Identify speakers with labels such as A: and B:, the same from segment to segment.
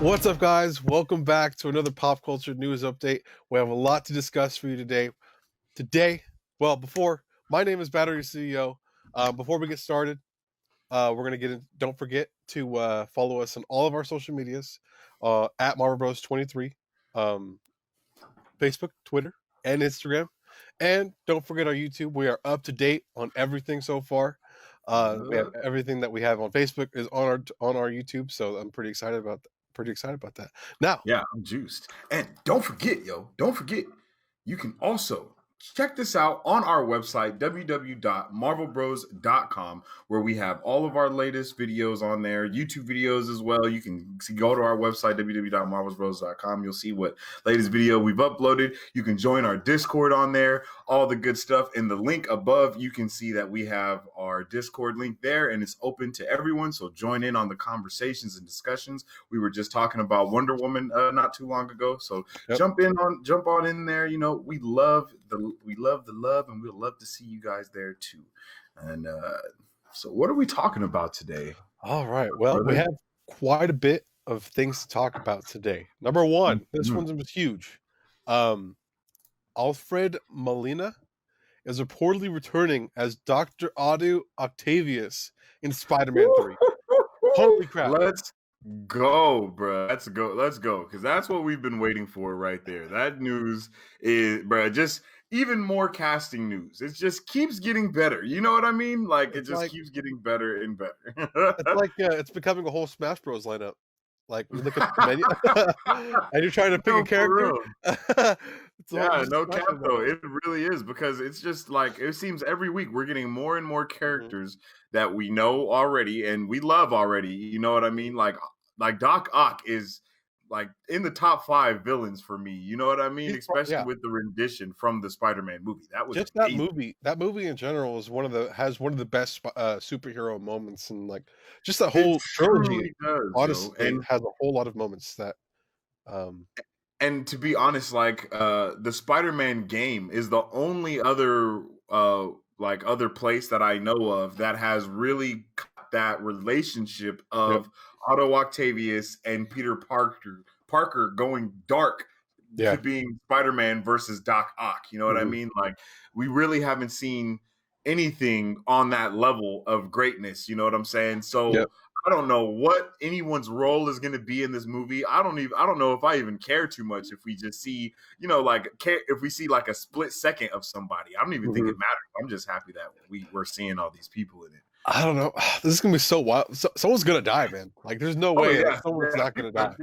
A: What's up, guys? Welcome back to another pop culture news update. We have a lot to discuss for you today. My name is Battery CEO. Before we get started, we're gonna get in. Don't forget to follow us on all of our social medias at Marvel Bros 23, Facebook, Twitter, and Instagram. And don't forget our YouTube. We are up to date on everything so far. We have everything that we have on Facebook is on our YouTube, so I'm pretty excited about that. Now,
B: Yeah, I'm juiced. And don't forget, you can also check this out on our website, www.marvelbros.com, where we have all of our latest videos on there, YouTube videos as well. You can go to our website, www.marvelbros.com. You'll see what latest video we've uploaded. You can join our Discord on there, all the good stuff. In the link above, you can see that we have our Discord link there, and it's open to everyone. So join in on the conversations and discussions. We were just talking about Wonder Woman not too long ago. So jump on in there. You know, we love the love, and we'd love to see you guys there too. And so what are we talking about today?
A: All right. Well, we have quite a bit of things to talk about today. Number one, this one was huge. Alfred Molina is reportedly returning as Dr. Audu Octavius in Spider-Man 3. Holy crap.
B: Let's go, bro. Let's go. Because that's what we've been waiting for right there. That news is, bro, just even more casting news. It just keeps getting better. You know what I mean? Like, it just keeps getting better and better.
A: It's like it's becoming a whole Smash Bros. Lineup. Like, you look at the menu, and you're trying to pick a character.
B: Yeah, no cap though. It really is, because it's just like, it seems every week we're getting more and more characters that we know already and we love already. You know what I mean? Like Doc Ock is like in the top 5 villains for me. You know what I mean? Especially with the rendition from the Spider-Man movie. That was
A: just amazing. That movie in general is one of the best superhero moments, and like just the whole trilogy. Honestly, and has a whole lot of moments that.
B: And to be honest, like the Spider-Man game is the only other other place that I know of that has really cut that relationship of Otto Octavius and Peter Parker going dark to being Spider-Man versus Doc Ock. You know what I mean? Like, we really haven't seen anything on that level of greatness. You know what I'm saying? So I don't know what anyone's role is going to be in this movie. I don't know if I even care too much if we just see, if we see like a split second of somebody. I don't even think it matters. I'm just happy that we're seeing all these people in it.
A: I don't know. This is going to be so wild. Someone's going to die, man. Like, there's no way that someone's not going to die.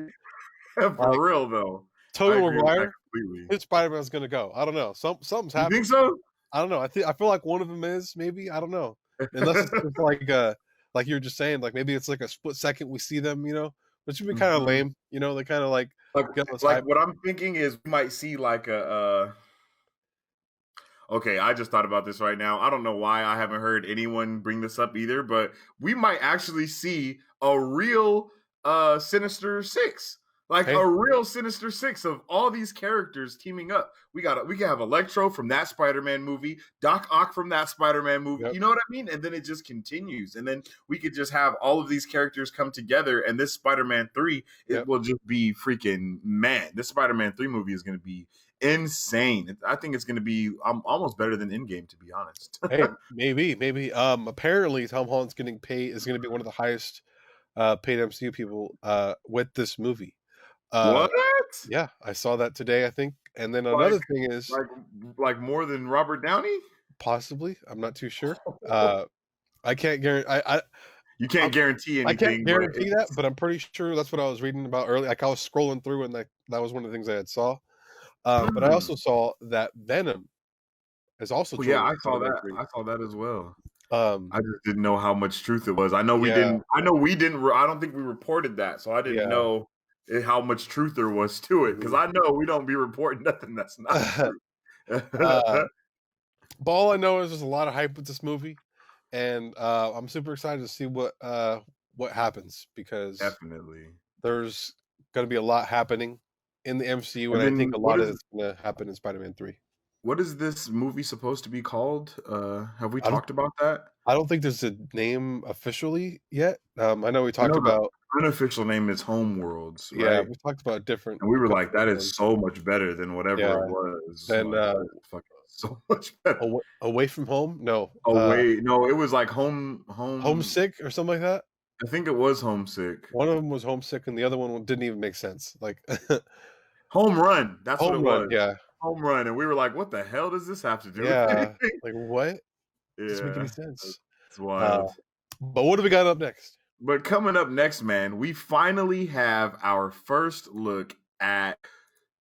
B: For real, though.
A: Tobey Maguire, his Spider-Man's going to go. I don't know. Something's happening.
B: You think so?
A: I don't know. I feel like one of them is, maybe. I don't know. Unless it's like you were just saying, like maybe it's like a split second we see them, which would be kind of lame, They kind of like
B: what I'm thinking is we might see like okay, I just thought about this right now. I don't know why I haven't heard anyone bring this up either, but we might actually see a real Sinister Six. Like a real Sinister Six of all these characters teaming up. We can have Electro from that Spider-Man movie, Doc Ock from that Spider-Man movie. You know what I mean? And then it just continues. And then we could just have all of these characters come together, and this Spider-Man 3, it will just be freaking, man. This Spider-Man 3 movie is going to be insane. I think it's going to be almost better than Endgame, to be honest.
A: Hey, maybe. Apparently Tom Holland's getting paid, is going to be one of the highest paid MCU people with this movie.
B: What?
A: Yeah, I saw that today, I think. And then another thing is
B: like more than Robert Downey?
A: Possibly. I'm not too sure. I can't guarantee.
B: You can't guarantee anything.
A: I can't guarantee that, but I'm pretty sure that's what I was reading about earlier. Like, I was scrolling through, and that was one of the things I had saw. But I also saw that Venom is also.
B: Yeah, I saw that. I saw that as well. I just didn't know how much truth it was. I know we didn't. I don't think we reported that, so I didn't know how much truth there was to it, because I know we don't be reporting nothing that's not true.
A: But all I know is there's a lot of hype with this movie, and I'm super excited to see what happens, because
B: definitely
A: there's going to be a lot happening in the MCU, and I think a lot of it's going to happen in Spider-Man 3.
B: What is this movie supposed to be called? Have we talked about that?
A: I don't think there's a name officially yet. I know we talked about
B: unofficial name is Homeworlds,
A: Yeah,
B: right?
A: we talked about different
B: And we were
A: couple
B: like, that is
A: ones.
B: so much better than whatever
A: Yeah,
B: it was.
A: then,
B: Like, that is fucking so much better.
A: Away from Home? No,
B: Oh wait, no, it was like home.
A: Homesick or something like that?
B: I think it was Homesick.
A: One of them was Homesick, and the other one didn't even make sense, like,
B: Home Run. That's what it
A: Home Run,
B: was.
A: yeah.
B: Home Run, and we were like, what the hell does this have to do with
A: Yeah,
B: anything?
A: like, what? Doesn't make any
B: Yeah,
A: sense.
B: it's
A: Uh,
B: wild.
A: but what do we got up next?
B: But coming up next, man, we finally have our first look at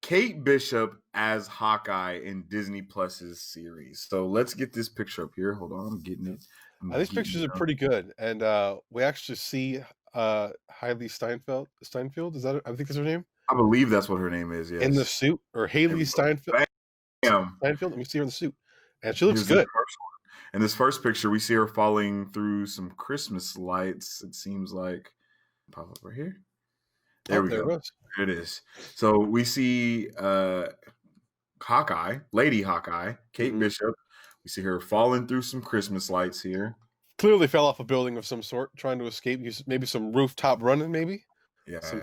B: Kate Bishop as Hawkeye in Disney Plus's series. So let's get this picture up here. Hold on, I'm getting it.
A: These pictures are pretty good, and, we actually see, Hailey Steinfeld, is that I think that's her name?
B: I believe that's what her name is.
A: In the
B: Yes.
A: suit, or Haley Steinfeld.
B: Bam.
A: Let me see her in the suit, and she looks
B: Here's the
A: good.
B: first one. In this first picture, we see her falling through some Christmas lights. It seems like pop up right here. There we
A: There it
B: go.
A: goes.
B: There it is. So we see Hawkeye, Lady Hawkeye, Kate Bishop. We see her falling through some Christmas lights here.
A: Clearly fell off a building of some sort, trying to escape. Maybe some rooftop running, maybe?
B: Yeah.
A: Some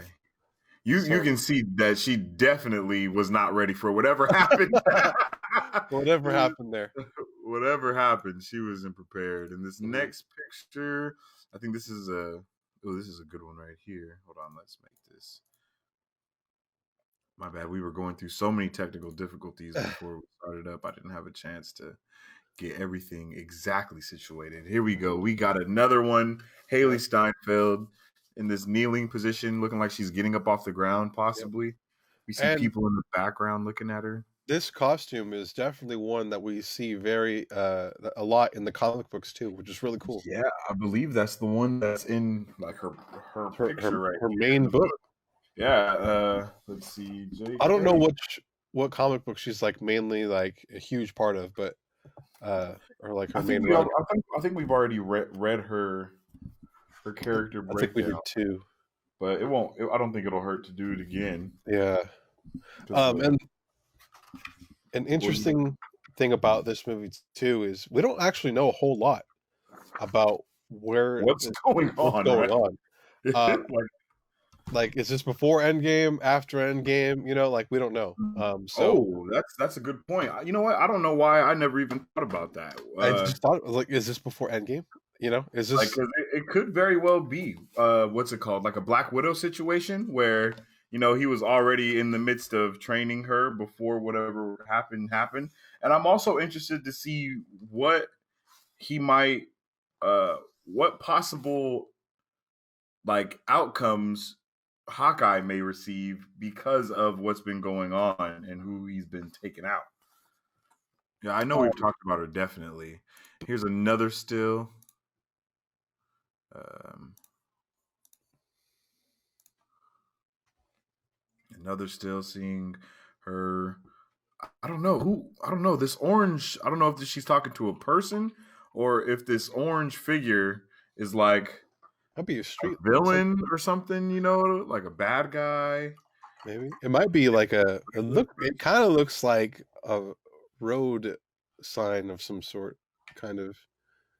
B: You can see that she definitely was not ready for whatever happened.
A: Whatever happened there.
B: Whatever happened, she wasn't prepared. And this next picture, I think this is this is a good one right here. Hold on, let's make this. My bad. We were going through so many technical difficulties before we started up. I didn't have a chance to get everything exactly situated. Here we go. We got another one. Haley Steinfeld in this kneeling position, looking like she's getting up off the ground, possibly. Yep. We see people in the background looking at her.
A: This costume is definitely one that we see a lot in the comic books too, which is really cool.
B: Yeah, I believe that's the one that's in like her picture right
A: her
B: here
A: main book.
B: Yeah, let's see.
A: I don't know what comic book she's like mainly like a huge part of, but or like her main run.
B: I think we've already read her character breakdown.
A: I think we did too,
B: but it won't. I don't think it'll hurt to do it again.
A: Yeah. And an interesting thing about this movie too is we don't actually know a whole lot about
B: what's going on.
A: Like, is this before Endgame, after Endgame? You know, like we don't know.
B: That's a good point. You know what? I don't know why I never even thought about that.
A: I just thought, like, is this before Endgame? You know, is this
B: like it could very well be what's it called, like a Black Widow situation where he was already in the midst of training her before whatever happened. And I'm also interested to see what he might, what possible like outcomes Hawkeye may receive because of what's been going on and who he's been taking out. Yeah, I know we've talked about her definitely. Here's another still. Another still seeing her. I don't know this orange. I don't know if she's talking to a person or if this orange figure is like
A: that'd be a street
B: villain or something. Like a bad guy.
A: Maybe it might be like it kind of looks like a road sign of some sort, kind of.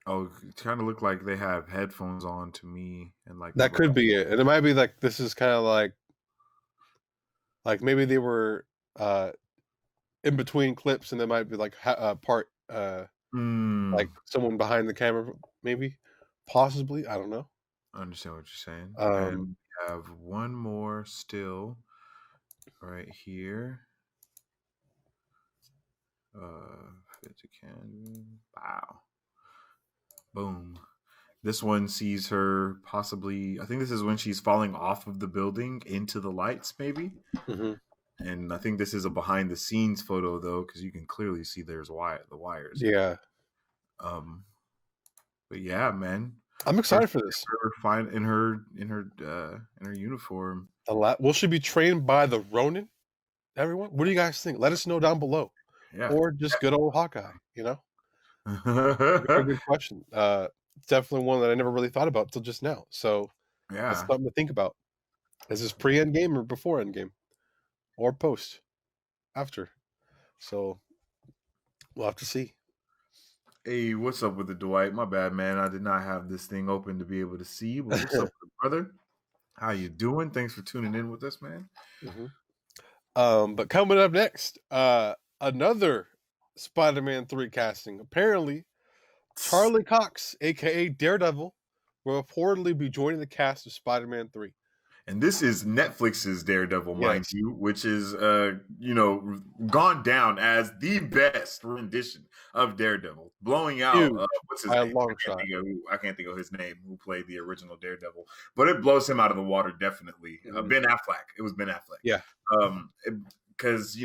B: Oh, it kind of looked like they have headphones on to me, and like
A: that could be it. And it might be like this is kind of like maybe they were in between clips, and there might be like part like someone behind the camera, maybe, possibly. I don't know.
B: I understand what you're saying. And we have one more still right here. Wow. Boom. This one sees her possibly, I think this is when she's falling off of the building into the lights, maybe. And I think this is a behind the scenes photo though, because you can clearly see there's the wires.
A: Yeah.
B: But yeah, man,
A: I'm excited for this.
B: Fine in her uniform.
A: Will she be trained by the Ronin? Everyone, what do you guys think? Let us know down below.
B: Yeah.
A: Or just good old Hawkeye. Very good question. It's definitely one that I never really thought about until just now. So
B: yeah,
A: it's something to think about. Is this pre-Endgame or before Endgame? Or post? After? So we'll have to see.
B: Hey, what's up with the Dwight? My bad, man. I did not have this thing open to be able to see. But what's up, brother? How you doing? Thanks for tuning in with us, man.
A: hmm But coming up next, another Spider-Man 3 casting. Apparently, Charlie Cox, aka Daredevil, will reportedly be joining the cast of Spider-Man 3.
B: And this is Netflix's Daredevil, mind
A: Yes.
B: you, which is gone down as the best rendition of Daredevil, blowing out
A: Huge
B: what's his
A: by a
B: name?
A: long shot.
B: I can't think of his name who played the original Daredevil, but it blows him out of the water definitely.
A: Mhm.
B: Ben Affleck. It was Ben
A: Yeah.
B: Affleck. Because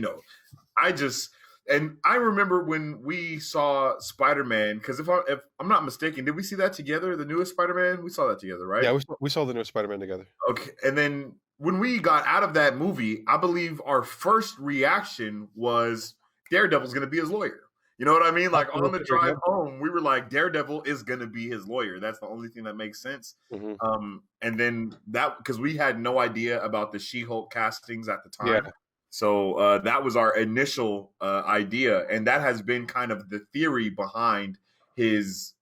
B: I just and I remember when we saw Spider-Man. Because if I'm not mistaken, did we see that together? The newest Spider-Man, we saw that together, right?
A: Yeah, we saw the new Spider-Man together.
B: Okay, and then when we got out of that movie, I believe our first reaction was Daredevil's going to be his lawyer. You know what I mean? Like
A: After we
B: on the
A: figured it
B: drive
A: out.
B: home, we were like, Daredevil is going to be his lawyer. That's the only thing that makes sense.
A: Mhm.
B: And then that because we had no idea about the She-Hulk castings at the
A: Yeah.
B: time. So that was our initial idea, and that has been kind of the theory behind his,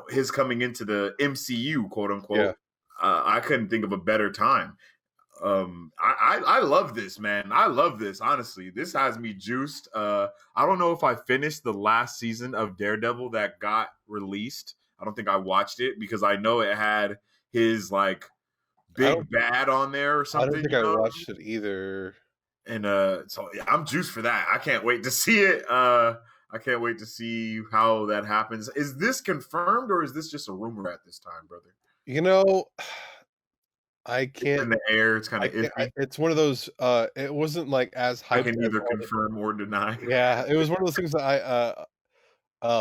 B: his coming into the MCU, quote
A: Yeah.
B: unquote. I couldn't think of a better time. I love this, man. I love this. Honestly, this has me juiced. I don't know if I finished the last season of Daredevil that got released. I don't think I watched it because I know it had his like
A: I don't
B: big bad on there or
A: I don't
B: something.
A: think
B: You
A: I
B: know,
A: watched it either.
B: and so yeah, I'm juiced for that. I can't wait to see it. I can't wait to see how that happens. Is this confirmed or is this just a rumor at this time, brother?
A: You know, I
B: It's
A: can't
B: in the air. It's kind
A: I
B: of
A: can't
B: iffy.
A: it's one of those, it wasn't, like, as
B: I
A: hyped
B: can
A: as
B: neither
A: all the
B: confirm or deny.
A: yeah, it was one of those things that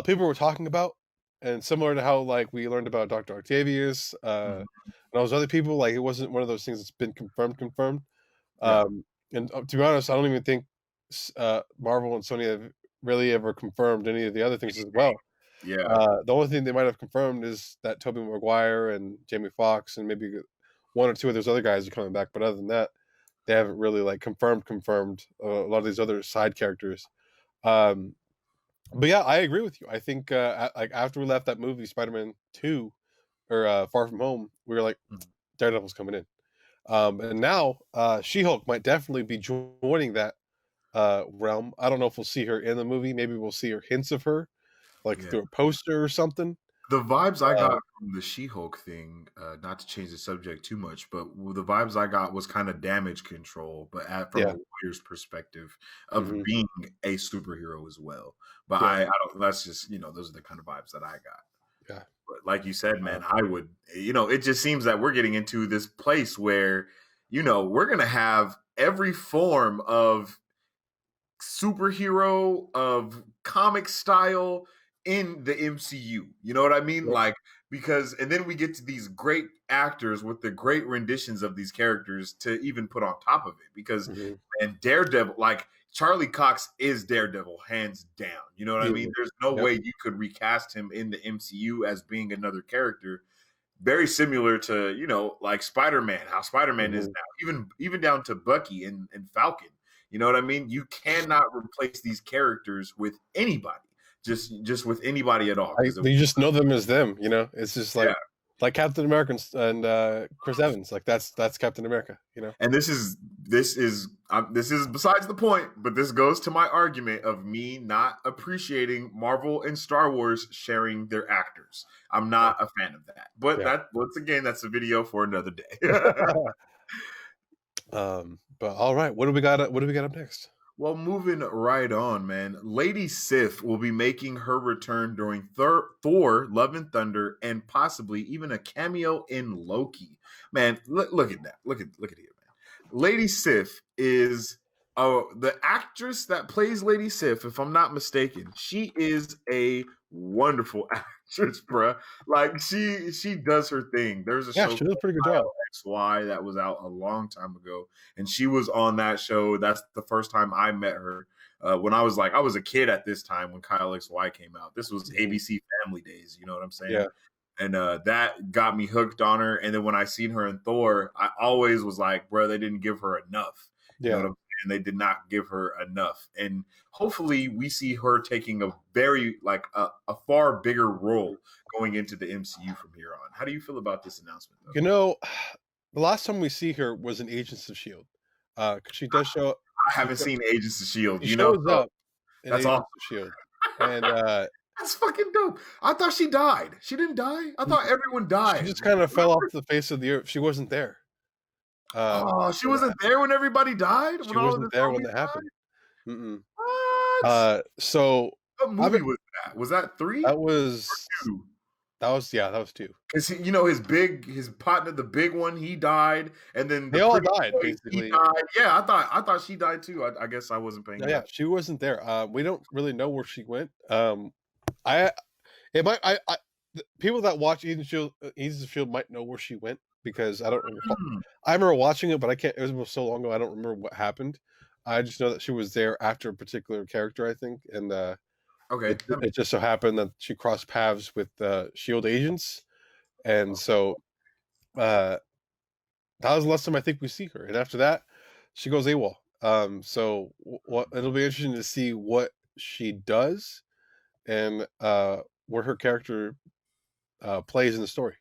A: people were talking about, and similar to how, like, we learned about Doctor Octavius,
B: Mhm.
A: and those other people, like, it wasn't one of those things that's been confirmed,
B: Yeah.
A: and, to be honest, I don't even think Marvel and Sony have really ever confirmed any of the other things as well.
B: Yeah.
A: The only thing they might have confirmed is that Tobey Maguire and Jamie Foxx and maybe one or two of those other guys are coming back, but other than that, they haven't really, like, confirmed a lot of these other side characters. Um, but yeah, I agree with you. I think, like, after we left that movie, Spider-Man 2 or, Far From Home, we were like,
B: Mhm.
A: Daredevil's coming in. And now, She-Hulk might definitely be joining that, realm. I don't know if we'll see her in the movie. Maybe we'll see her hints of her, like,
B: Yeah.
A: through a poster or something.
B: The vibes I
A: Uh,
B: got from the She-Hulk thing, not to change the subject too much, but the vibes I got was kind of damage control, but from a
A: yeah.
B: lawyer's perspective of
A: Mhm.
B: being a superhero as well. But
A: Yeah.
B: I don't. That's just those are the kind of vibes that I got.
A: Yeah.
B: But like you said,
A: Uh,
B: man, I would. It just seems that we're getting into this place where we're gonna have every form of superhero of comic style in the MCU. You know what I mean?
A: yep.
B: Like because and then we get to these great actors with the great renditions of these characters to even put on top of it because
A: Mhm.
B: and Daredevil like Charlie Cox is Daredevil hands down. You know what I mean?
A: Easily.
B: There's no
A: Yep.
B: way you could recast him in the MCU as being another character very similar to like Spider-Man, how Spider-Man is
A: Mhm.
B: now, even down to Bucky and Falcon. You know what I mean? You cannot replace these characters with anybody, just with anybody at all.
A: I you just know them as them, you know? It's just
B: Yeah,
A: like Captain America and, Chris Evans, like, that's Captain America, you know?
B: and this is besides the point, but this goes to my argument of me not appreciating Marvel and Star Wars sharing their actors. I'm
A: Yeah.
B: not a fan of that, but
A: Yeah.
B: that once again, that's a video for another day.
A: But alright, what do we got up next?
B: Well, moving right on, man. Lady Sif will be making her return during Thor: Love and Thunder, and possibly even a cameo in Loki. Man, look at that. Look at it, man. Lady Sif is the actress that plays Lady Sif. If I'm not mistaken, she is a wonderful actress, bruh. Like she does her thing. There's a
A: Yeah,
B: show
A: she did a
B: called
A: pretty good job.
B: XY that was out a long time ago, and she was on that show. That's the first time I met her. When I was a kid at this time when Kyle XY came out. This was
A: Mhm.
B: ABC Family Days. You know what I'm saying?
A: Yeah.
B: And that got me hooked on her. And then when I seen her in Thor, I always was like, bro, they didn't give her enough. You know what
A: Yeah.
B: I'm saying? They did not give her enough. And hopefully we see her taking a very like a far bigger role going into the MCU from here on. How do you feel about this announcement though?
A: You know, the last time we see her was in Agents of Shield. 'Cause she does show up.
B: I haven't seen Agents of Shield.
A: She
B: You know,
A: shows
B: so
A: up in
B: that's
A: Agents
B: awesome.
A: of Shield, and
B: That's fucking dope. I thought she died. She didn't die. I thought everyone
A: she
B: died.
A: just kind of fell off the face of the earth. She wasn't there.
B: Oh, she
A: When that
B: wasn't
A: happened.
B: there when everybody died.
A: She
B: When all of the
A: wasn't there when
B: zombies
A: that
B: died.
A: happened. Mm-mm.
B: What?
A: So
B: What
A: I've
B: movie was that? Was that 3
A: that was
B: or 2?
A: that was 2.
B: Because you know his partner, the big one, he died, and then the
A: They all
B: pretty
A: died
B: boy, he
A: basically.
B: died. Yeah, I thought she died too. I guess I wasn't paying
A: No, yeah,
B: attention.
A: she wasn't there. We don't really know where she went. I it might I the people that watch Agents of Shield might know where she went because I don't recall.
B: Hmm.
A: I remember watching it, but I can't. It was so long ago. I don't remember what happened. I just know that she was there after a particular character, I think, and
B: Okay,
A: it just so happened that she crossed paths with Shield agents, and so uh, that was the last time I think we see her. And after that, she goes AWOL. So what it'll be interesting to see what she does and where her character plays in the story.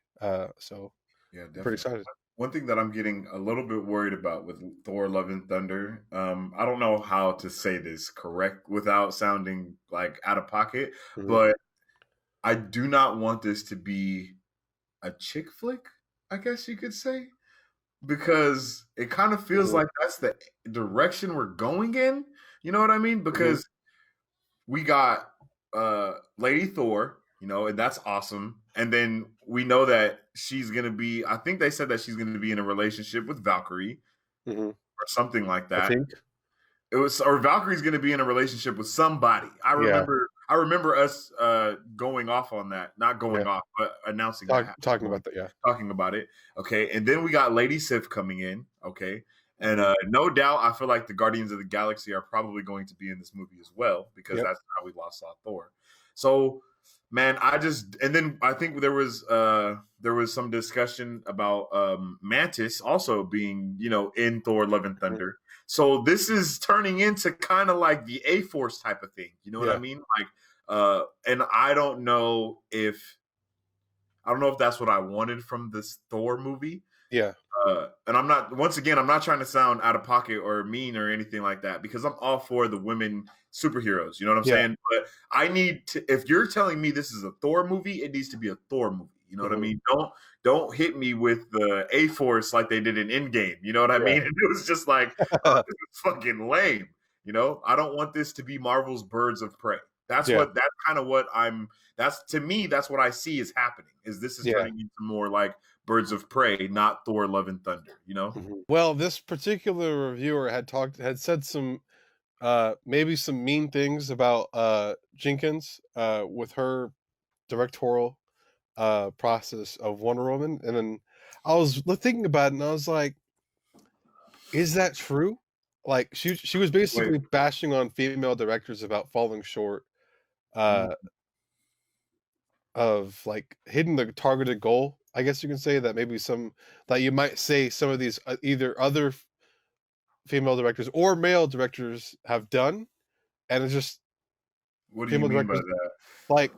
A: So
B: yeah,
A: I'm pretty
B: definitely.
A: excited.
B: One thing that I'm getting a little bit worried about with Thor: Love and Thunder, I don't know how to say this correct without sounding like out of pocket,
A: Mhm.
B: but I do not want this to be a chick flick. I guess you could say, because it kind of feels
A: Mhm.
B: like that's the direction we're going in. You know what I mean?
A: Mhm.
B: Because we got Lady Thor, you know, and that's awesome. And then we know that she's gonna be. I think they said that she's gonna be in a relationship with Valkyrie
A: Mhm.
B: or something like
A: I
B: that.
A: think.
B: It was, or Valkyrie's going to be in a relationship with somebody.
A: Yeah.
B: I remember us going off on that, not
A: Yeah.
B: going off, but announcing that,
A: Talking about that. Yeah.
B: talking about it. Okay, and then we got Lady Sif coming in. Okay, and
A: Mhm.
B: no doubt, I feel like the Guardians of the Galaxy are probably going to be in this movie as well because
A: Yep.
B: that's how we lost saw Thor. So, man, and then I think there was some discussion about Mantis also being, you know, in Thor: Love and
A: Mhm.
B: Thunder. So this is turning into kind of like the A Force type of thing. You know what I
A: Yeah.
B: mean? Like, and I don't know if that's what I wanted from this Thor movie.
A: Yeah.
B: And I'm not, once again, I'm not trying to sound out of pocket or mean or anything like that because I'm all for the women superheroes. You know what I'm
A: Yeah.
B: saying? But I need to, if you're telling me this is a Thor movie, it needs to be a Thor movie. You know what I
A: Mhm.
B: mean? Don't hit me with the A Force like they did in Endgame. You know what I
A: Yeah.
B: mean? And it was just like, oh, this is fucking lame. You know, I don't want this to be Marvel's Birds of Prey.
A: Yeah.
B: That's kind of what I'm. That's, to me, that's what I see is happening. Is this is
A: Yeah.
B: turning into more like Birds of Prey, not Thor: Love and Thunder. You know?
A: Mhm. Well, this particular reviewer had said some maybe some mean things about Jenkins with her directorial process of Wonder Woman, and then I was thinking about it, and I was like, is that true? Like she was
B: Wait,
A: basically bashing on female directors about falling short
B: mm,
A: uh, of like hitting the targeted goal. I guess you can say that maybe some that you might say some of these either other female directors or male directors have done, and it's just
B: what do you
A: female
B: mean by
A: directors
B: that?
A: like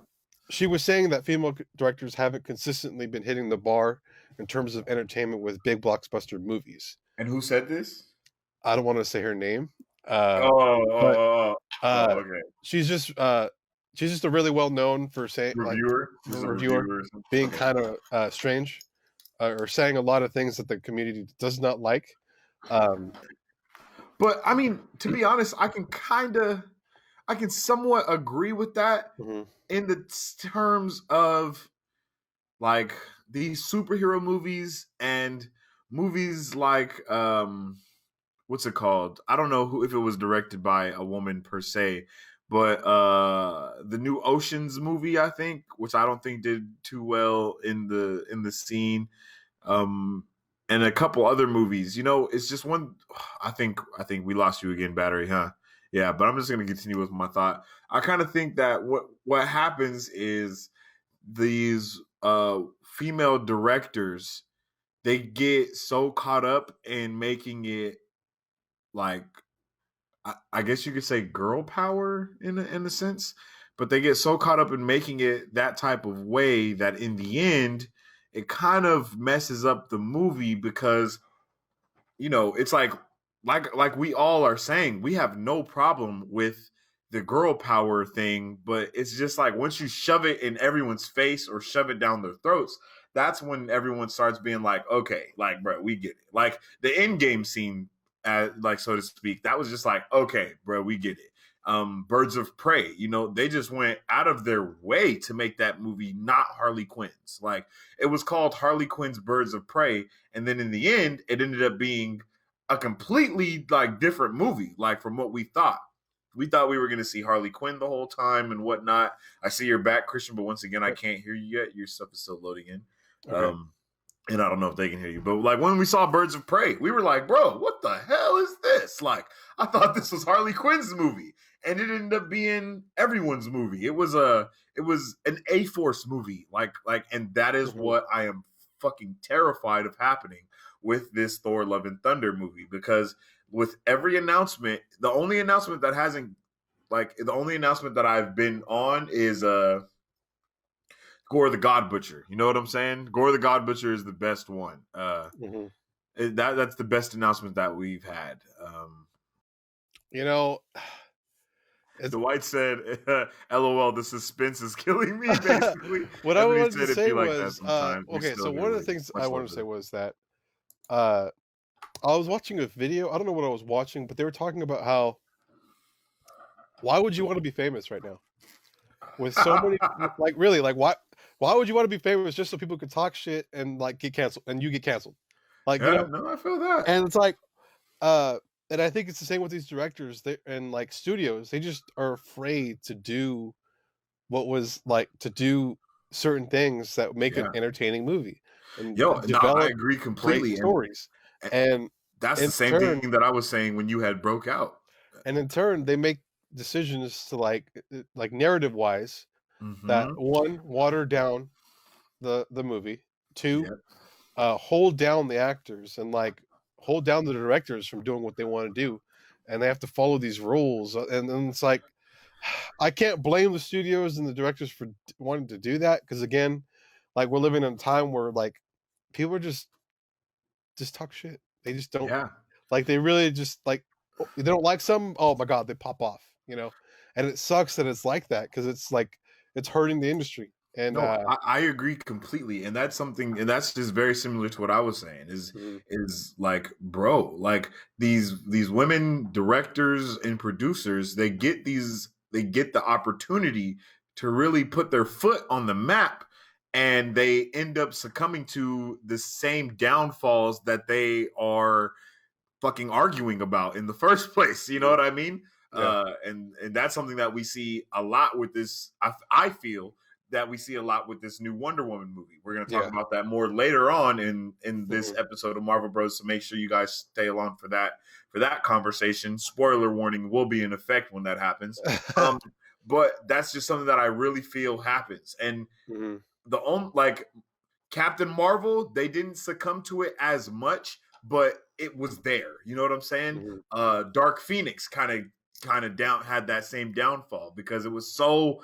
A: she was saying that female directors haven't consistently been hitting the bar in terms of entertainment with big blockbuster movies.
B: And who said this?
A: I don't want to say her name,
B: Oh,
A: but
B: oh,
A: uh,
B: okay.
A: she's just she's just a really well known for saying like
B: Reviewer, just a
A: reviewer
B: reviewer or something.
A: being
B: Okay.
A: kind of strange or saying a lot of things that the community does not like. Um,
B: But I mean, to be honest, I can somewhat agree with that
A: mhm,
B: in the terms of like these superhero movies and movies like what's it called? I don't know who, if it was directed by a woman per se, but the new Oceans movie, I think, which I don't think did too well in the scene, um, and a couple other movies. You know, it's just one. I think we lost you again, battery, huh? Yeah, but I'm just gonna continue with my thought. I kind of think that what happens is these female directors, they get so caught up in making it like, I guess you could say girl power in a sense, but they get so caught up in making it that type of way that in the end it kind of messes up the movie because it's like we all are saying, we have no problem with the girl power thing, but it's just like once you shove it in everyone's face or shove it down their throats, that's when everyone starts being like, okay, like, bro, we get it. Like the end game scene, like, so to speak, that was just like, okay, bro, we get it. Birds of Prey, they just went out of their way to make that movie not Harley Quinn's. Like it was called Harley Quinn's Birds of Prey, and then in the end, it ended up being a completely like different movie, like from what we thought. We thought we were going to see Harley Quinn the whole time and whatnot. I see your back, Christian, but once again, I can't hear you yet. Your stuff is still loading in. Okay. And I don't know if they can hear you, but like when we saw Birds of Prey, we were like, bro, what the hell is this? Like, I thought this was Harley Quinn's movie, and it ended up being everyone's movie. It was an A-Force movie. Like, and that is what I am fucking terrified of happening with this Thor Love and Thunder movie, because with every announcement, the only announcement that I've been on is Gore the God Butcher. You know what I'm saying? Gore the God Butcher is the best one. That's the best announcement that we've had. The White said, "LOL, the suspense is killing me." Basically,
A: what I wanted to say was, okay. So one of the things I wanted to say was that I was watching a video. I don't know what I was watching, but they were talking about how, why would you want to be famous right now with so many, like, really, like, why would you want to be famous just so people could talk shit and like get canceled and you get canceled? Like,
B: no, I feel that.
A: And it's like, and I think it's the same with these directors and like studios. They just are afraid to do to do certain things that make an entertaining movie. And
B: I agree completely.
A: Stories, and
B: that's the same thing that I was saying when you had broke out.
A: And in turn, they make decisions to like narrative wise that, one, water down the movie, two, hold down the actors and like hold down the directors from doing what they want to do, and they have to follow these rules. And then it's like, I can't blame the studios and the directors for wanting to do that, because again, like, we're living in a time where like people are just talk shit. They just don't like, they really just like, they don't like some, oh my god, they pop off, and it sucks that it's like that, because it's like, it's hurting the industry. And
B: I agree completely, and that's something, and that's just very similar to what I was saying. Is like, bro, like these women directors and producers, they get the opportunity to really put their foot on the map, and they end up succumbing to the same downfalls that they are fucking arguing about in the first place. You know what I mean? And that's something that we see a lot with this. I feel that we see a lot with this new Wonder Woman movie. We're going to talk about that more later on in this episode of Marvel Bros. So make sure you guys stay along for that conversation. Spoiler warning will be in effect when that happens. But that's just something that I really feel happens. And like Captain Marvel, they didn't succumb to it as much, but it was there. You know what I'm saying? Dark Phoenix kind of down had that same downfall, because it was so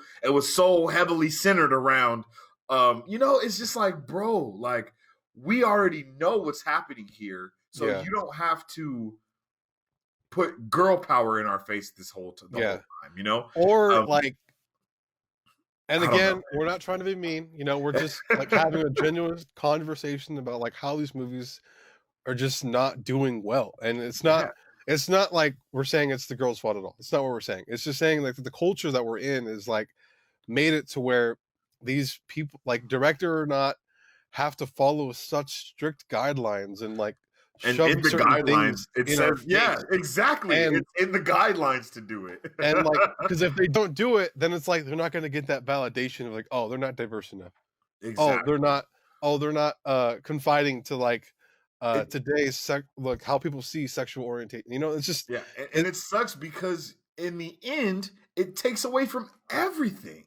B: heavily centered around it's just like, bro, like, we already know what's happening here, so you don't have to put girl power in our face this whole time,
A: or like, and again, we're not trying to be mean, we're just like having a genuine conversation about like how these movies are just not doing well. And it's not like we're saying it's the girl's fault at all. It's not what we're saying. It's just saying like the culture that we're in is like made it to where these people, like, director or not, have to follow such strict guidelines and like,
B: and in the guidelines it says, exactly. And it's in the guidelines to do it.
A: And like, because if they don't do it, then it's like they're not going to get that validation of like, oh, they're not diverse enough. Exactly. They're not confiding to like today's like how people see sexual orientation. It's just
B: and it sucks, because in the end it takes away from everything.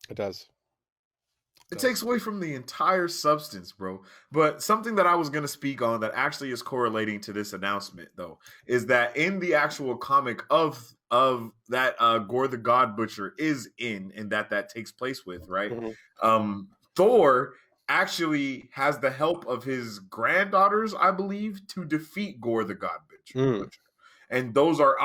A: It does.
B: It takes away from the entire substance, bro. But something that I was going to speak on that actually is correlating to this announcement, though, is that in the actual comic of that Gore the God Butcher is in, and that takes place with, right? Thor actually has the help of his granddaughters, I believe, to defeat Gore the God Butcher. And those are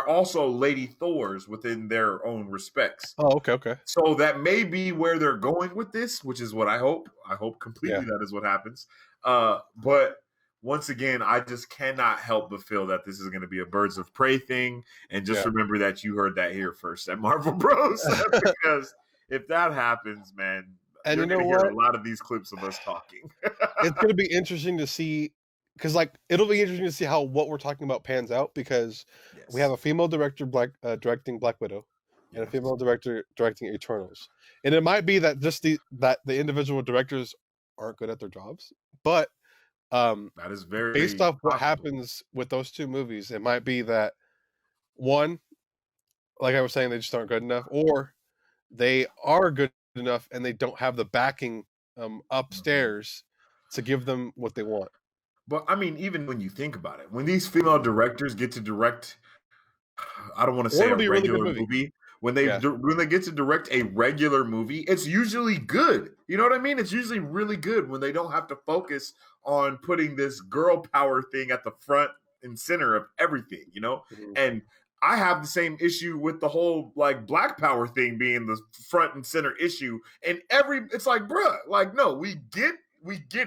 B: also Lady Thors within their own respects.
A: Oh, okay.
B: So that may be where they're going with this, which is what I hope. I hope completely that is what happens. But once again, I just cannot help but feel that this is going to be a Birds of Prey thing. And just remember that you heard that here first at Marvel Bros. Because if that happens, man,
A: and
B: you're going to hear a lot of these clips of us talking.
A: It's going to be interesting to see, because it'll be interesting to see how what we're talking about pans out, because we have a female director directing Black Widow, and a female director directing Eternals, and it might be that just the individual directors aren't good at their jobs, but
B: that is very
A: based off what happens with those two movies, it might be that one, like I was saying, they just aren't good enough, or they are good enough and they don't have the backing upstairs to give them what they want.
B: But I mean, even when you think about it, when these female directors get to direct, I don't want to say a regular movie. When they get to direct a regular movie, it's usually good. You know what I mean? It's usually really good when they don't have to focus on putting this girl power thing at the front and center of everything, you know? And I have the same issue with the whole like Black Power thing being the front and center issue. And it's like, bruh, like, no, we get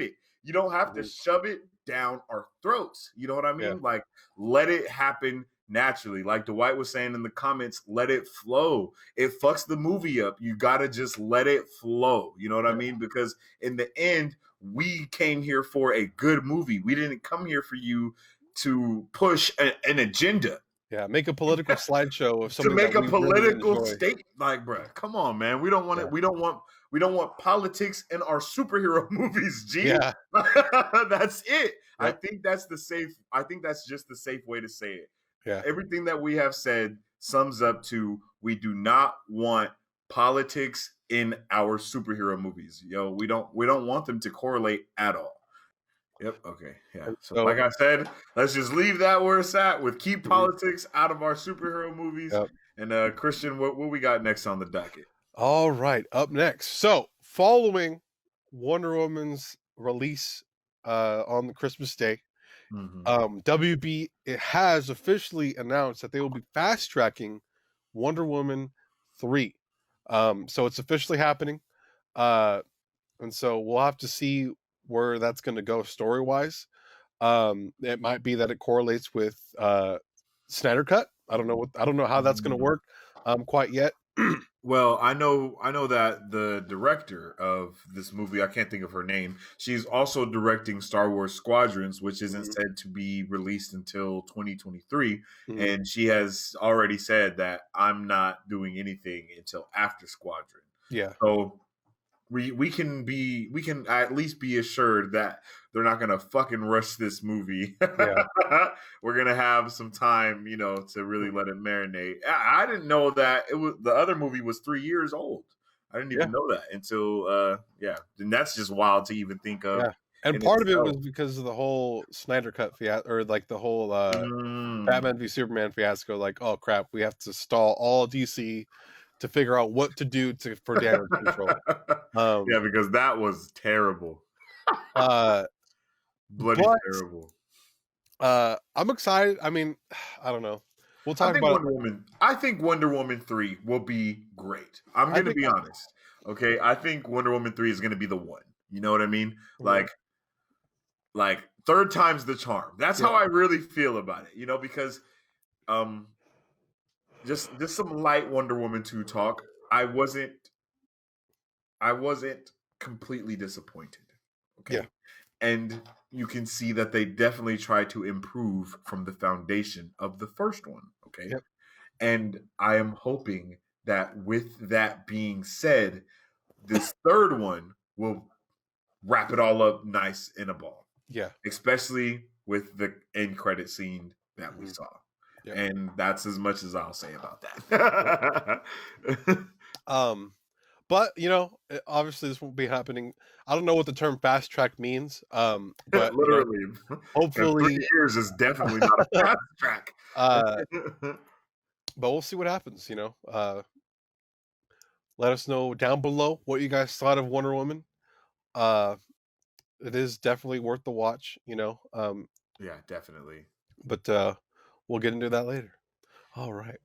B: it. You don't have to shove it down our throats. You know what I mean? Like, let it happen naturally. Like Dwight was saying in the comments, let it flow. It fucks the movie up. You gotta just let it flow. You know what I mean? Because in the end, we came here for a good movie. We didn't come here for you to push an agenda.
A: Yeah, make a political slideshow of something
B: to make a political statement. Like, bro, come on, man. We don't want it. We don't want politics in our superhero movies, G.
A: Yeah.
B: That's it. Yep. I think that's just the safe way to say it.
A: Yeah.
B: Everything that we have said sums up to we do not want politics in our superhero movies. Yo, we don't want them to correlate at all. Yep. Okay. Yeah. So, like I said, let's just leave that where it's at with keep politics out of our superhero movies.
A: Yep.
B: And Christian, what we got next on the docket?
A: All right. Up next. So, following Wonder Woman's release on the Christmas Day, WB has officially announced that they will be fast tracking Wonder Woman 3. So it's officially happening. And so we'll have to see where that's going to go story wise. It might be that it correlates with Snyder Cut. I don't know how that's going to work quite yet.
B: Well, I know that the director of this movie, I can't think of her name, she's also directing Star Wars Squadrons, which isn't said to be released until 2023. And she has already said that I'm not doing anything until after Squadron.
A: Yeah.
B: So we can at least be assured that they're not gonna fucking rush this movie. Yeah. We're gonna have some time, to really let it marinate. I didn't know that the other movie was 3 years old. I didn't even know that until and that's just wild to even think of.
A: Yeah. And part of it was because of the whole Snyder Cut fiasco, or like the whole Batman v Superman fiasco. Like, oh crap, we have to stall all DC to figure out what to do for damage control.
B: Yeah, because that was terrible. Bloody terrible.
A: I'm excited. I mean, I don't know. We'll talk about
B: Wonder Woman. I think Wonder Woman 3 will be great. I'm going to be honest. Okay, I think Wonder Woman 3 is going to be the one. You know what I mean? Like third time's the charm. That's how I really feel about it. Because just some light Wonder Woman 2 talk. I wasn't completely disappointed. Okay.
A: Yeah.
B: And you can see that they definitely try to improve from the foundation of the first one. Okay.
A: Yep.
B: And I am hoping that with that being said, this third one will wrap it all up nice in a ball.
A: Yeah.
B: Especially with the end credit scene that we saw. Yep. And that's as much as I'll say about that.
A: But obviously this won't be happening. I don't know what the term fast track means. But
B: literally,
A: hopefully
B: 3 years is definitely not a fast track.
A: But we'll see what happens. Let us know down below what you guys thought of Wonder Woman. Uh, it is definitely worth the watch,
B: Yeah, definitely.
A: but we'll get into that later. All right.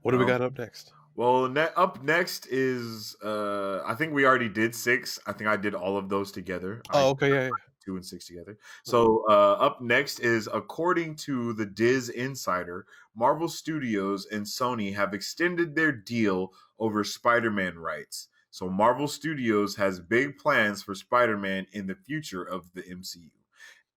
A: What do we
B: Um,
A: got up next?
B: well, up next is I think we already did 6. I think I did all of those together. I
A: Oh, okay, yeah,
B: 2 and 6 together.
A: yeah. Mhm.
B: So up next is, according to the Diz Insider, Marvel Studios and Sony have extended their deal over Spider-Man rights. So Marvel Studios has big plans for Spider-Man in the future of the MCU.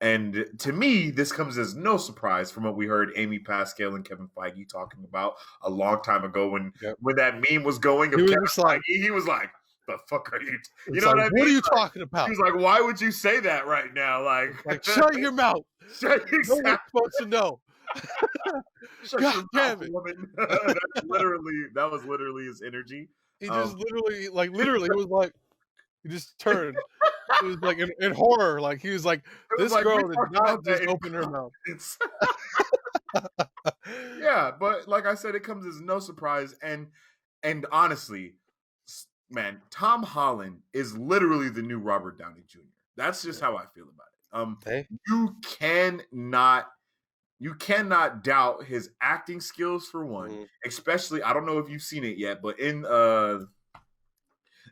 B: And to me, this comes as no surprise from what we heard Amy Pascal and Kevin Feige talking about a long time ago
A: Yep.
B: when that meme was going
A: He
B: of
A: was
B: Kevin
A: just like,
B: Feige. He was like, "The fuck are you? You
A: it's
B: know
A: like,
B: what I
A: what
B: mean?"
A: are you
B: Like,
A: talking
B: he
A: about?
B: was like, "Why would you say that right now?" Like,
A: It's like, shut your mouth. No one's
B: exactly.
A: supposed to know.
B: Shut
A: God
B: your mouth,
A: damn it.
B: woman. That was literally his energy.
A: He
B: Um,
A: just literally, like, literally, he was like, he just turned. It was like in horror. Like, he was like,
B: it was
A: this
B: like we
A: girl did
B: talked
A: not
B: about that
A: just
B: in
A: open her mouth.
B: confidence. Yeah, but like I said, it comes as no surprise. And honestly, man, Tom Holland is literally the new Robert Downey Jr. That's just how I feel about it.
A: Hey?
B: You cannot doubt his acting skills for one.
A: Mhm.
B: Especially, I don't know if you've seen it yet, but in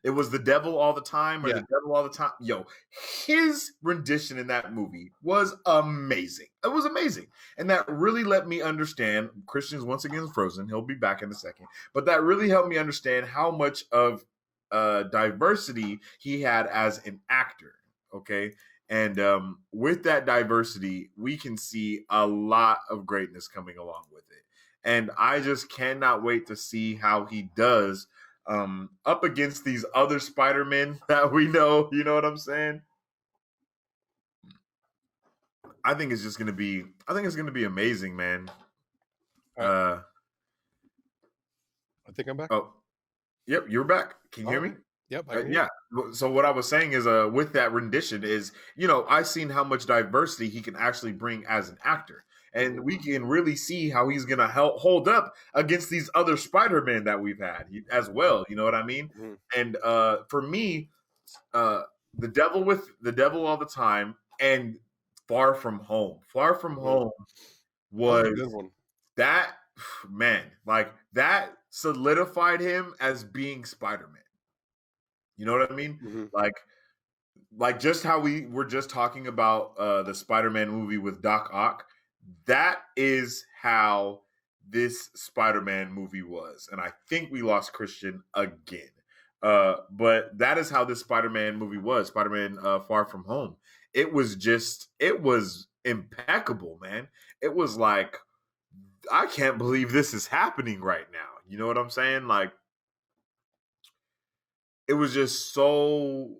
B: it was The Devil All the Time, or
A: Yeah.
B: The Devil All the Time. Yo, his rendition in that movie was amazing. It was amazing. And that really let me understand, Christian's once again frozen. He'll be back in a second. But that really helped me understand how much of diversity he had as an actor. Okay. And with that diversity, we can see a lot of greatness coming along with it. And I just cannot wait to see how he does up against these other Spider-Men that we know. You know what I'm saying? I think it's going to be amazing, man.
A: All right.
B: Uh,
A: I think I'm back.
B: oh, yep, you're back. Can you
A: All
B: hear me?
A: right. Yep, I can hear
B: Yeah. So what I was saying is, with that rendition is, I've seen how much diversity he can actually bring as an actor,
A: you.
B: and we can really see how he's gonna hold up against these other Spider-Man that we've had as well. You know what I mean?
A: Mhm.
B: And for me, the devil all the time, and Far From Home. Far From
A: Mhm.
B: Home
A: That was a
B: was
A: good one.
B: that man, like that solidified him as being Spider-Man. You know what I mean?
A: Mhm.
B: Like just how we were just talking about the Spider-Man movie with Doc Ock. That is how this Spider-Man movie was, and I think we lost Christian again. But that is how this Spider-Man movie was. Spider-Man Far From Home. It was impeccable, man. It was like, I can't believe this is happening right now. You know what I'm saying? Like, it was just so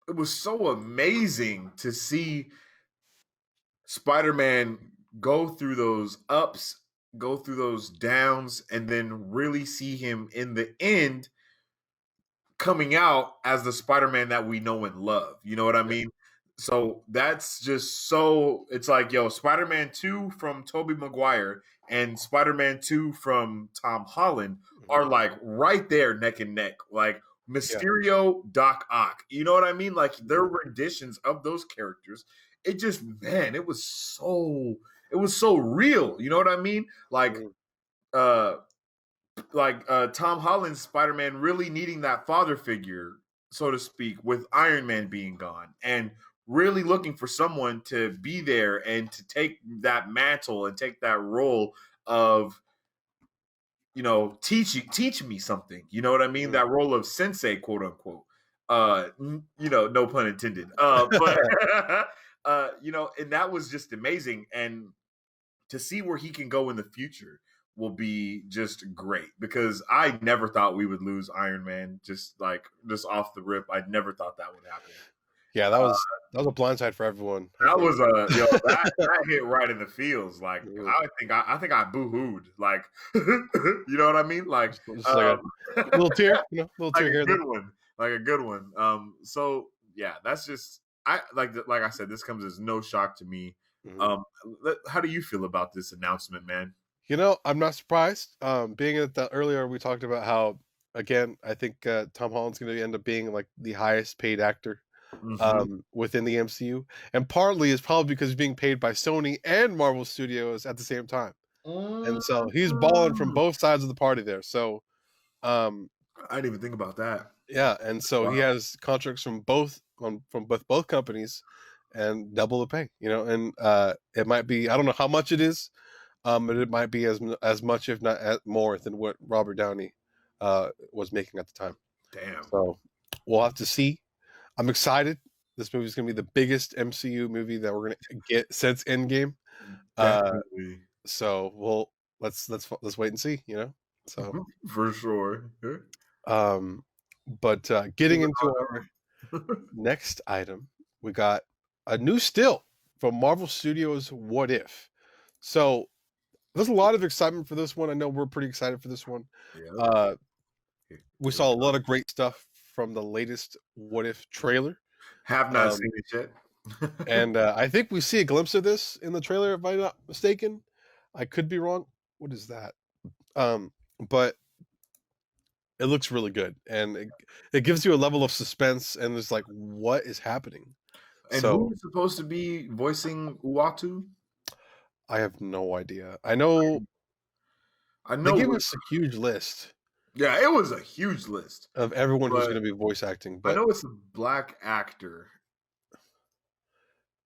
B: it was so amazing to see Spider-Man go through those ups, go through those downs, and then really see him in the end coming out as the Spider-Man that we know and love. You know what I
A: Yep.
B: mean? So that's just so, it's like, yo, Spider-Man 2 from Tobey Maguire and Spider-Man 2 from Tom Holland
A: Mhm.
B: are like right there neck and neck. Like
A: Yeah.
B: Mysterio, Doc Ock. You know what I mean? Like their
A: Mhm.
B: renditions of those characters. It just, man, it was so real. You know what I mean?
A: Mhm.
B: Uh Tom Holland's Spider-Man really needing that father figure, so to speak, with Iron Man being gone, and really looking for someone to be there and to take that mantle and take that role of, teach me something. You know what I mean?
A: Mhm.
B: That role of sensei, quote unquote. No pun intended. But and that was just amazing. And to see where he can go in the future will be just great, because I never thought we would lose Iron Man, just off the rip. I never thought that would happen.
A: Yeah, that was a blindside for everyone, I
B: That
A: think.
B: was that hit right in the feels. Like
A: Mhm.
B: I think I boo-hooed. Like you know what I mean? Like
A: Just like a little tear, little
B: like
A: tear
B: a
A: here and
B: good one. Like a good one. So yeah, that's just, like I said, this comes as no shock to me.
A: there. Mhm.
B: Um how do you feel about this announcement, man?
A: I'm not surprised. Being that earlier we talked about how again, I think Tom Holland's going to end up being like the highest paid actor
B: Mm-hmm.
A: within the MCU, and partly is probably because he's being paid by Sony and Marvel Studios at the same time, and so he's balling from both sides of the party there. So, um,
B: I didn't even think about that.
A: yeah, and so he
B: Wow.
A: has contracts from both companies, and double the pay. And it might be, I don't know how much it is, but it might be as much, if not more, than what Robert Downey was making at the time.
B: Damn.
A: So we'll have to see. I'm excited. This movie is going to be the biggest MCU movie that we're going to get since Endgame.
B: Definitely.
A: So let's wait and see. So
B: For sure.
A: but getting into our next item, we got a new still from Marvel Studios' What If. So there's a lot of excitement for this one. I know we're pretty excited for this one.
B: Yeah.
A: We saw a lot of great stuff from the latest What If trailer.
B: Have not seen it yet.
A: And I think we see a glimpse of this in the trailer, if I'm not mistaken. I could be wrong. What is that? But it looks really good, and it gives you a level of suspense, and it's like, what is happening?
B: And
A: So
B: who's supposed to be voicing Uatu?
A: I have no idea. I know they gave us a huge list
B: Yeah, it was a huge list
A: of everyone who's going to be voice acting,
B: I
A: but
B: know it's a black actor.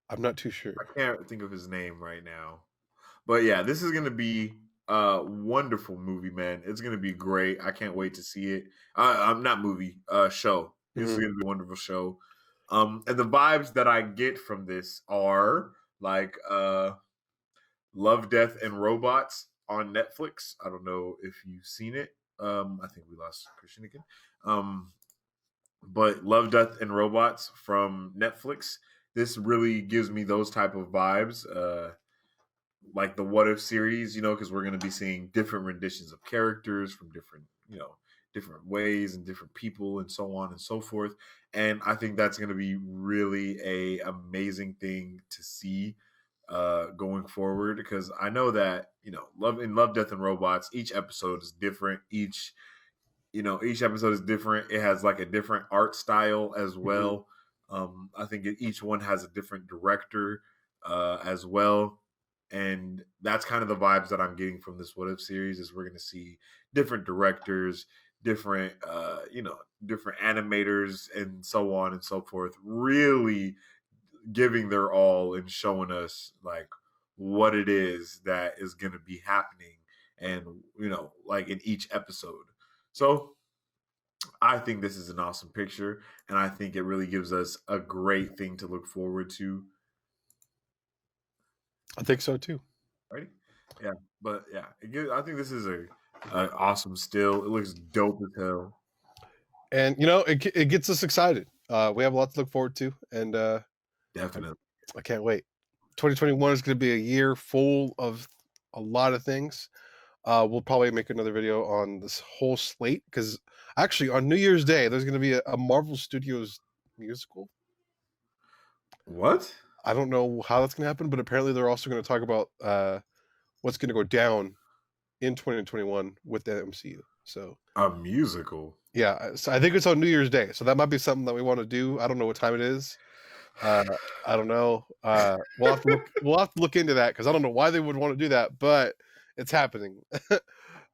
A: I'm not too sure.
B: I can't think of his name right now. But yeah, this is going to be a wonderful movie, man. It's going to be great. I can't wait to see it. I'm not movie, show. This is going to be a wonderful show. And the vibes that I get from this are like Love, Death, and Robots on Netflix. I don't know if you've seen it. I think we lost Christian again. But Love, Death, and Robots from Netflix. This really gives me those type of vibes. Like the What If series, because we're going to be seeing different renditions of characters from different, different ways and different people and so on and so forth. And I think that's going to be really a amazing thing to see going forward, because I know that, Love, Death, and Robots, each episode is different. Each episode is different. It has like a different art style as well. I think each one has a different director as well. And that's kind of the vibes that I'm getting from this What If series, is we're going to see different directors, different, different animators and so on and so forth, really giving their all and showing us like what it is that is going to be happening, and, like in each episode. So I think this is an awesome picture, and I think it really gives us a great thing to look forward to.
A: I think so too.
B: Right? Yeah, but yeah, I think this is a awesome still. It looks dope as hell,
A: and it gets us excited. We have a lot to look forward to, and
B: definitely.
A: I can't wait. 2021 is going to be a year full of a lot of things. We'll probably make another video on this whole slate, because actually on New Year's Day there's going to be a Marvel Studios musical.
B: What?
A: I don't know how that's going to happen, but apparently they're also going to talk about what's going to go down in 2021 with the MCU. So
B: a musical.
A: Yeah, so I think it's on New Year's Day, so that might be something that we want to do. I don't know what time it is. I don't know. We'll have to look into that, because I don't know why they would want to do that, but it's happening.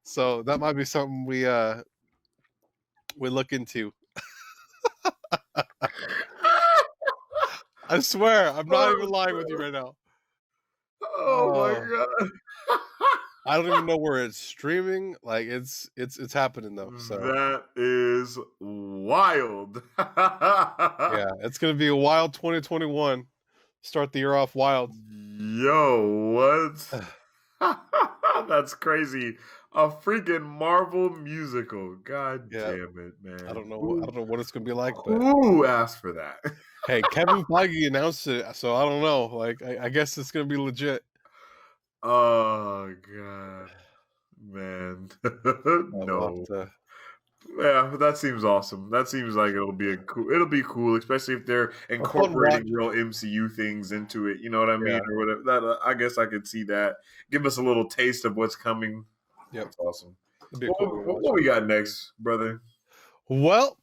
A: So that might be something we look into. I swear, I'm not even lying with you right now.
B: Oh my god.
A: I don't even know where it's streaming. Like it's happening though. So
B: that is wild.
A: Yeah, it's gonna be a wild 2021. Start the year off wild.
B: Yo, what? That's crazy. A freaking Marvel musical. God damn it, man.
A: I don't know what it's gonna be like. But
B: who asked for that?
A: Hey, Kevin Feige announced it, so I don't know. Like, I guess it's gonna be legit.
B: Oh god, man. No. Yeah, that seems awesome. That seems like it'll be cool, especially if they're incorporating real MCU things into it. You know what I mean, or whatever. That I guess I could see that. Give us a little taste of what's coming.
A: Yeah,
B: that's awesome.
A: It'd be a cool movie to watch.
B: What we got next, brother?
A: Well,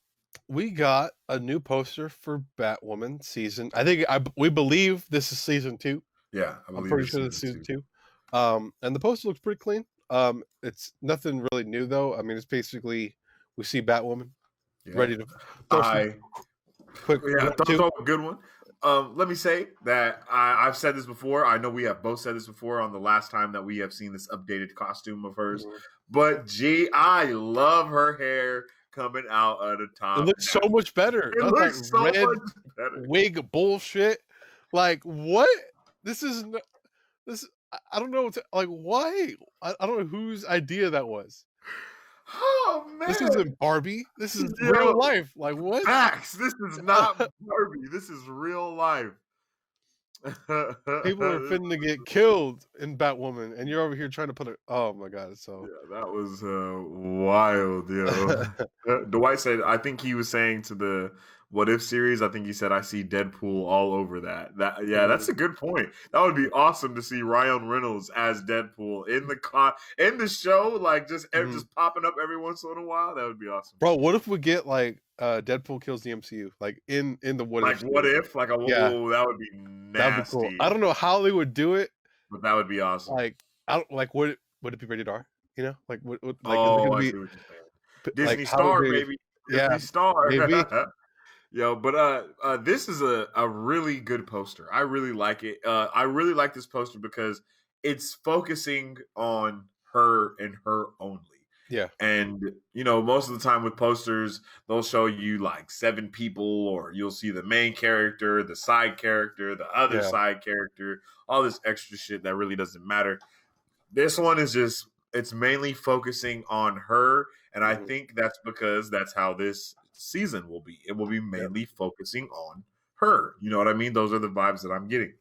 A: we got a new poster for Batwoman season. We believe this is season 2.
B: Yeah,
A: I'm pretty sure it's season 2. And the poster looks pretty clean. It's nothing really new though. I mean, it's basically we see Batwoman ready to throw some quick.
B: Yeah, throw a good one. Let me say that I've said this before. I know we have both said this before on the last time that we have seen this updated costume of hers. Mm-hmm. But I love her hair coming out of the top.
A: It looks so much better.
B: It looks so much better.
A: Wig bullshit. Like what? This. I don't know. Like why? I don't know whose idea that was.
B: Oh man,
A: this isn't Barbie. This is real life. Like what?
B: Facts. This is not Barbie. This is real life.
A: People are finna get killed in Batwoman, and you're over here trying to put it. Oh my god! So
B: yeah, that was wild, yo. Dwight said, I think he was saying to the What If series, I think he said, I see Deadpool all over that. That's a good point. That would be awesome to see Ryan Reynolds as Deadpool in the show, like just popping up every once in a while. That would be awesome,
A: bro. What if we get like Deadpool kills the MCU, like in the What If?
B: Like What If? Like that would be nasty.
A: That'd be cool. I don't know how they would do it,
B: but that would be awesome.
A: Like I don't like would it be rated R? You know, like what like
B: I see what you're saying. Disney Star, baby. Disney Star.
A: Maybe.
B: Yo, but this is a really good poster. I really like it. I really like this poster because it's focusing on her and her only.
A: Yeah.
B: And, most of the time with posters, they'll show you like 7 people, or you'll see the main character, the side character, the other side character, all this extra shit that really doesn't matter. This one is it's mainly focusing on her. And I think that's because that's how this season will be. It will be mainly focusing on her. You know what I mean? Those are the vibes that I'm getting.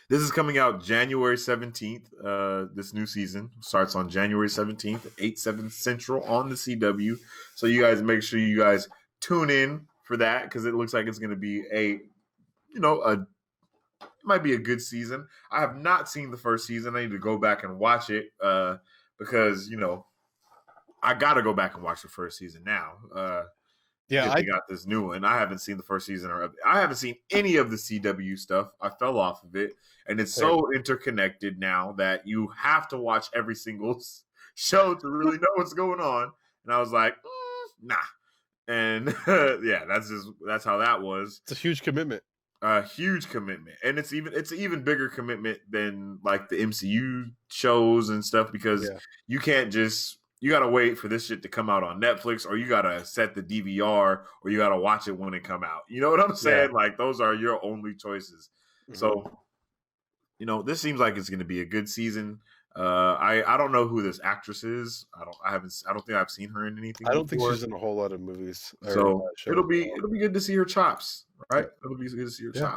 B: This is coming out January 17th. This new season starts on January 17th at 8/7 Central on the CW. So you guys make sure you guys tune in for that, because it looks like it's going to be it might be a good season. I have not seen the first season. I need to go back and watch it because, I got to go back and watch the first season now. I got this new one. I haven't seen the first season, or I haven't seen any of the CW stuff. I fell off of it, and it's so interconnected now that you have to watch every single show to really know what's going on. And I was like, nah. And that's how that was.
A: It's a huge commitment.
B: A huge commitment, and it's an even bigger commitment than like the MCU shows and stuff, because you can't just. You got to wait for this shit to come out on Netflix, or you got to set the DVR, or you got to watch it when it come out. You know what I'm saying? Like, those are your only choices. Mm-hmm. So, this seems like it's going to be a good season. I don't know who this actress is. I don't think I've seen her in anything.
A: I don't think she's in a whole lot of movies.
B: So it'll be good to see her chops, right? It'll be good to see her chops.